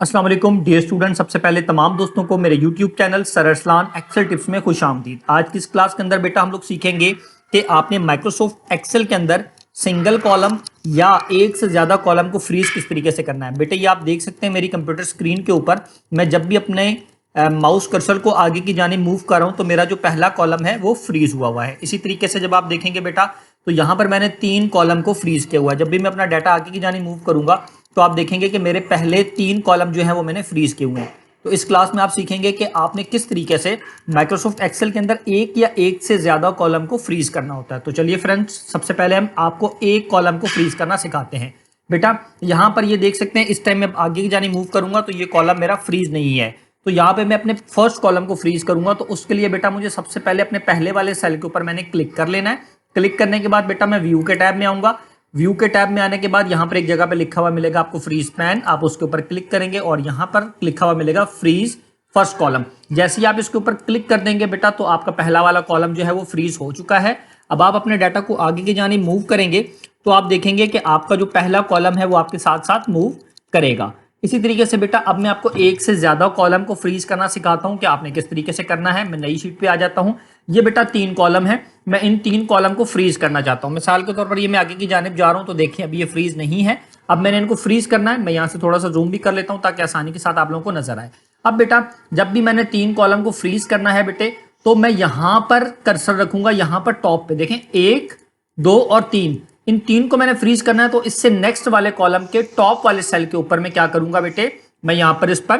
अस्सलाम वालेकुम dear student. सबसे पहले तमाम दोस्तों को मेरे YouTube channel sir Arsalan Excel tips में खुश आमदीद। आज की इस क्लास के अंदर बेटा हम लोग सीखेंगे कि आपने माइक्रोसॉफ्ट एक्सेल के अंदर सिंगल कॉलम या एक से ज़्यादा कॉलम को फ्रीज किस तरीके से करना है। बेटा ये आप देख सकते हैं मेरी कंप्यूटर स्क्रीन के ऊपर, मैं जब भी अपने माउस कर्सर को आगे की जाने मूव कर रहा हूँ तो मेरा जो पहला कॉलम है वो फ्रीज हुआ है। इसी तरीके से जब आप देखेंगे बेटा तो यहाँ पर मैंने 3 कॉलम को फ्रीज किया हुआ है। जब भी मैं अपना डाटा आगे की जाने मूव करूंगा तो आप देखेंगे कि मेरे पहले 3 कॉलम जो है वो मैंने फ्रीज किए हुए हैं। तो इस क्लास में आप सीखेंगे कि आपने किस तरीके से माइक्रोसॉफ्ट एक्सेल के अंदर एक या एक से ज्यादा कॉलम को फ्रीज करना होता है। तो चलिए फ्रेंड्स, सबसे पहले हम आपको एक कॉलम को फ्रीज करना सिखाते हैं। बेटा यहाँ पर ये देख सकते हैं, इस टाइम में आगे की जाने मूव करूंगा तो ये कॉलम मेरा फ्रीज नहीं है। तो यहाँ पे मैं अपने फर्स्ट कॉलम को फ्रीज करूंगा तो उसके लिए बेटा मुझे सबसे पहले अपने पहले वाले सेल के ऊपर मैंने क्लिक कर लेना है। क्लिक करने के बाद बेटा मैं व्यू के टैब में आऊंगा। व्यू के टैब में आने के बाद यहाँ पर एक जगह पे लिखा हुआ मिलेगा आपको फ्रीज पैन, आप उसके ऊपर क्लिक करेंगे और यहाँ पर लिखा हुआ मिलेगा फ्रीज फर्स्ट कॉलम। जैसे ही आप इसके ऊपर क्लिक कर देंगे बेटा तो आपका पहला वाला कॉलम जो है वो फ्रीज हो चुका है। अब आप अपने डाटा को आगे की जाने मूव करेंगे तो आप देखेंगे कि आपका जो पहला कॉलम है वो आपके साथ साथ मूव करेगा। इसी तरीके से बेटा अब मैं आपको एक से ज्यादा कॉलम को फ्रीज करना सिखाता हूं कि आपने किस तरीके से करना है। मैं नई शीट पे आ जाता हूं। ये बेटा 3 कॉलम है, मैं इन 3 कॉलम को फ्रीज करना चाहता हूं। मिसाल के तौर पर ये मैं आगे की जानिब जा रहा हूं तो देखिए अभी ये फ्रीज नहीं है। अब मैंने इनको फ्रीज करना है। मैं यहाँ से थोड़ा सा जूम भी कर लेता हूं ताकि आसानी के साथ आप लोगों को नजर आए। अब बेटा जब भी मैंने 3 कॉलम को फ्रीज करना है बेटे तो मैं यहां पर कर्सर रखूंगा, यहां पर टॉप पे देखें 1, 2 और 3, इन 3 को मैंने फ्रीज करना है। तो इससे नेक्स्ट वाले कॉलम के टॉप वाले सेल के ऊपर मैं क्या करूंगा बेटे, मैं यहां पर इस पर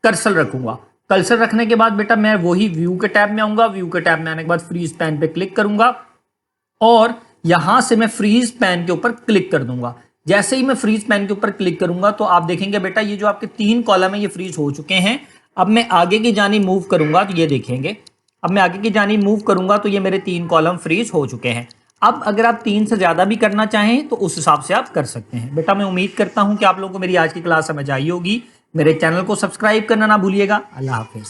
कर्सर रखूंगा। कर्सर रखने के बाद बेटा मैं वही व्यू के टैब में आऊंगा। व्यू के टैब में आने के बाद फ्रीज पैन पे क्लिक करूंगा और यहां से मैं फ्रीज पैन के ऊपर क्लिक कर दूंगा। जैसे ही मैं फ्रीज पैन के ऊपर क्लिक करूंगा तो आप देखेंगे बेटा ये जो आपके 3 कॉलम है ये फ्रीज हो चुके हैं। अब मैं आगे की जानी मूव करूंगा तो ये देखेंगे, अब मैं आगे की जानी मूव करूंगा तो ये मेरे 3 कॉलम फ्रीज हो चुके हैं। अब अगर आप 3 से ज्यादा भी करना चाहें तो उस हिसाब से आप कर सकते हैं। बेटा मैं उम्मीद करता हूं कि आप लोगों को मेरी आज की क्लास समझ आई होगी। मेरे चैनल को सब्सक्राइब करना ना भूलिएगा। अल्लाह हाफिज।